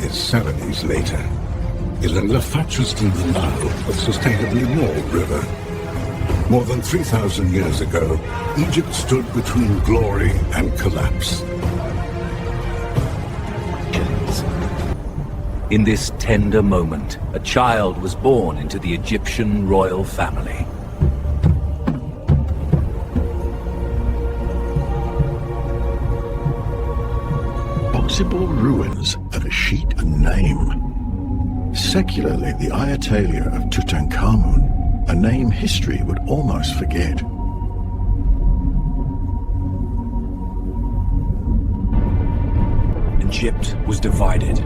its ceremonies later. Ilan fetches in the Nile, a sustainably more river. More than 3,000 years ago, Egypt stood between glory and collapse. In this tender moment, a child was born into the Egyptian royal family. Possible ruins of a sheet and name. Secularly, the Ayatollah of Tutankhamun, a name history would almost forget. Egypt was divided.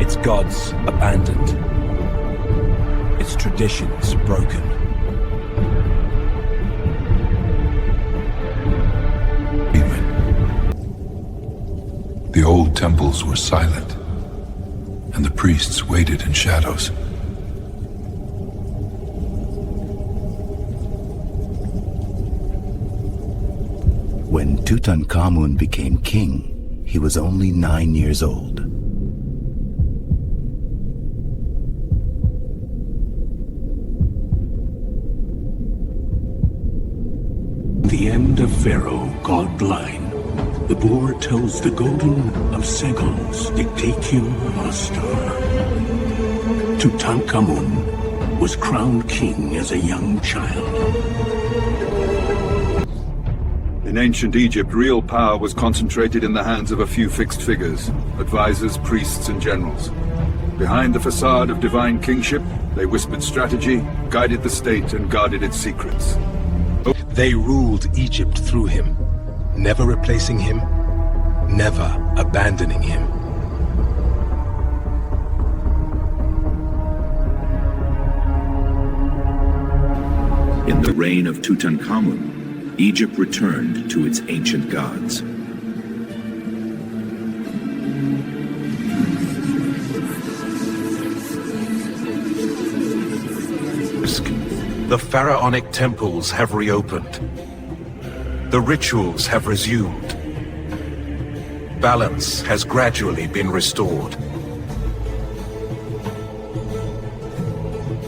Its gods abandoned. Its traditions broken. The old temples were silent, and the priests waited in shadows. When Tutankhamun became king, he was only 9 years old. The end of Pharaoh, God-blind. The boar tells the golden of Segon's dictatio nostra. Tutankhamun was crowned king as a young child. In ancient Egypt, real power was concentrated in the hands of a few fixed figures, advisors, priests, and generals. Behind the facade of divine kingship, they whispered strategy, guided the state, and guarded its secrets. They ruled Egypt through him, never replacing him, never abandoning him. In the reign of Tutankhamun, Egypt returned to its ancient gods. The pharaonic temples have reopened. The rituals have resumed. Balance has gradually been restored.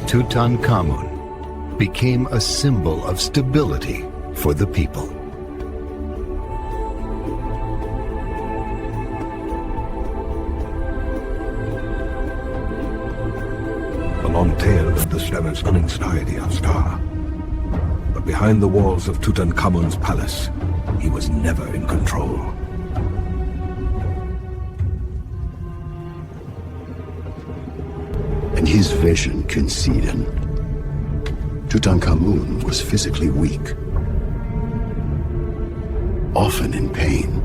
Tutankhamun became a symbol of stability for the people. A long tale of the Shlemer's uninspired star. But behind the walls of Tutankhamun's palace, he was never in control. And his vision conceded. Tutankhamun was physically weak, often in pain.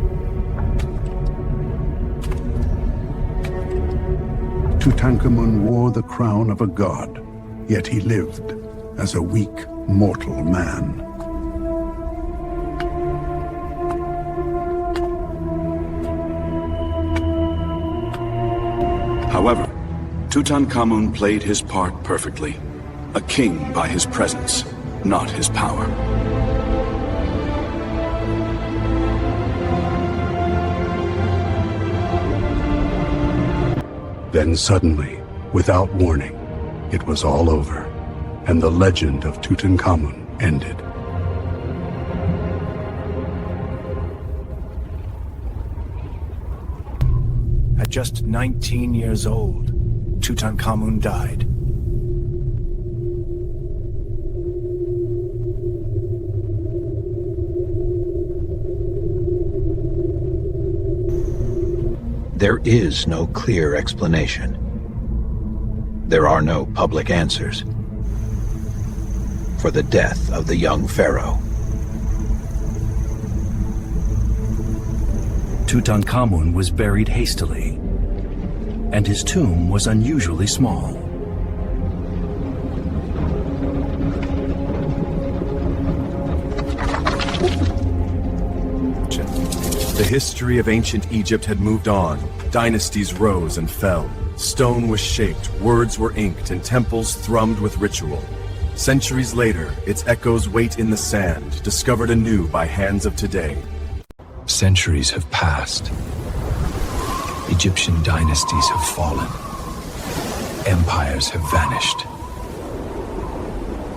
Tutankhamun wore the crown of a god, yet he lived as a weak, mortal man. However, Tutankhamun played his part perfectly. A king by his presence, not his power. Then suddenly, without warning, it was all over, and the legend of Tutankhamun ended. At just 19 years old, Tutankhamun died. There is no clear explanation. There are no public answers for the death of the young pharaoh. Tutankhamun was buried hastily, and his tomb was unusually small. The history of ancient Egypt had moved on. Dynasties rose and fell. Stone was shaped, words were inked, and temples thrummed with ritual. Centuries later, its echoes wait in the sand, discovered anew by hands of today. Centuries have passed. Egyptian dynasties have fallen. Empires have vanished.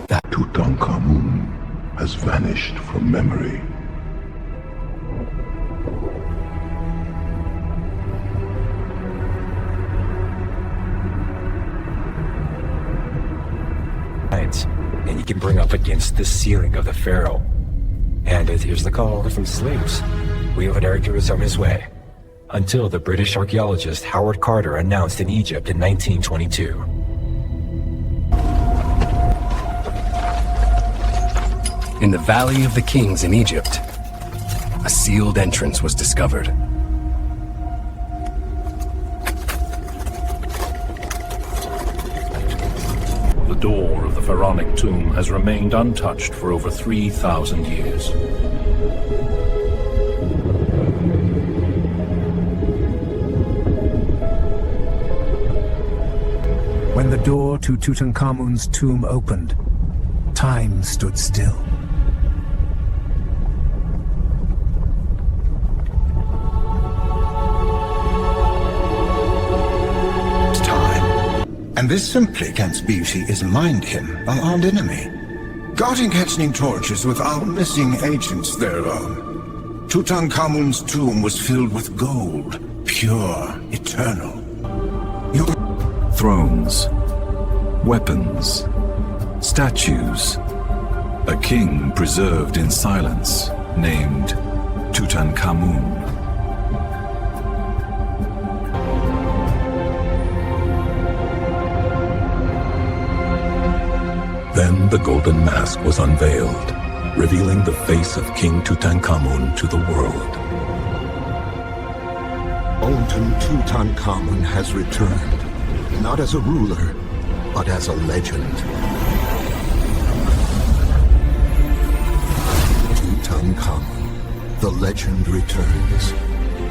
That Tutankhamun has vanished from memory. And you can bring up against the ceiling of the pharaoh. And here's the call from slaves. Wheel of Hercules on his way. Until the British archaeologist Howard Carter announced in Egypt in 1922. In the Valley of the Kings in Egypt, a sealed entrance was discovered. The door of the pharaonic tomb has remained untouched for over 3,000 years. When the door to Tutankhamun's tomb opened, time stood still. And this simplicant's beauty is mind him, our armed enemy. Guarding catching torches with our missing agents thereon. Tutankhamun's tomb was filled with gold, pure, eternal. Thrones, weapons, statues. A king preserved in silence, named Tutankhamun. Then the golden mask was unveiled, revealing the face of King Tutankhamun to the world. Olden Tutankhamun has returned, not as a ruler, but as a legend. Tutankhamun, the legend returns.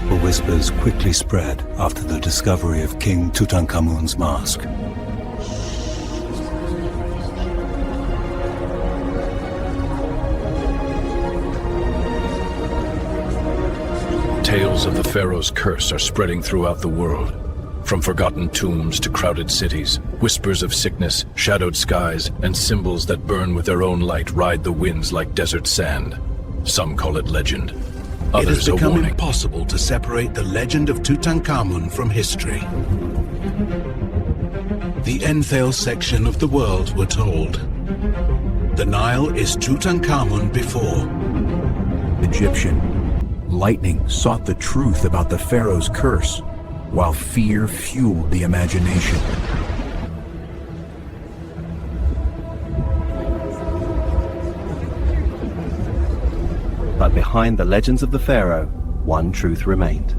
The whispers quickly spread after the discovery of King Tutankhamun's mask. Tales of the pharaoh's curse are spreading throughout the world. From forgotten tombs to crowded cities, whispers of sickness, shadowed skies, and symbols that burn with their own light ride the winds like desert sand. Some call it legend. It has Others a become warning. impossible to separate the legend of Tutankhamun from history. The Enthale section of the world were told. The Nile is Tutankhamun before. Egyptian. Lightning sought the truth about the pharaoh's curse, while fear fueled the imagination. But behind the legends of the pharaoh, one truth remained.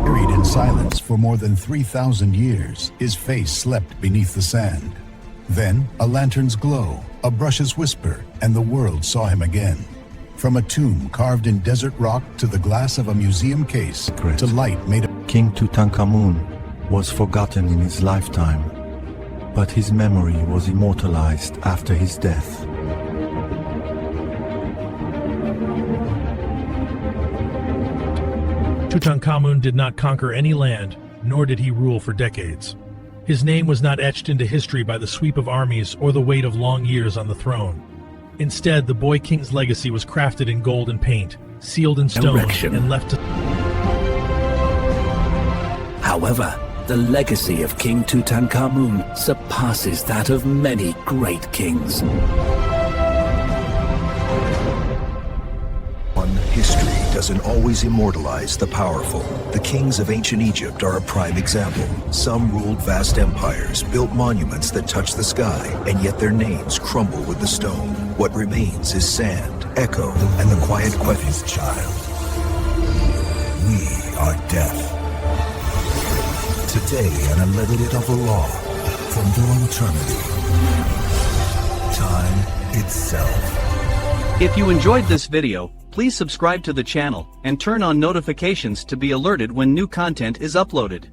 Buried in silence for more than 3,000 years, his face slept beneath the sand. Then, a lantern's glow, a brush's whisper, and the world saw him again. From a tomb carved in desert rock to the glass of a museum case, to light made of... King Tutankhamun was forgotten in his lifetime, but his memory was immortalized after his death. Tutankhamun did not conquer any land, nor did he rule for decades. His name was not etched into history by the sweep of armies or the weight of long years on the throne. Instead, the boy king's legacy was crafted in gold and paint, sealed in stone, Narration. and left to... However, the legacy of King Tutankhamun surpasses that of many great kings. History doesn't always immortalize the powerful. The kings of ancient Egypt are a prime example. Some ruled vast empires, built monuments that touch the sky, and yet their names crumble with the stone. What remains is sand, echo, and the quiet question. Child. We are death. Today, an unlimited of a law from through eternity. Time itself. If you enjoyed this video, please subscribe to the channel and turn on notifications to be alerted when new content is uploaded.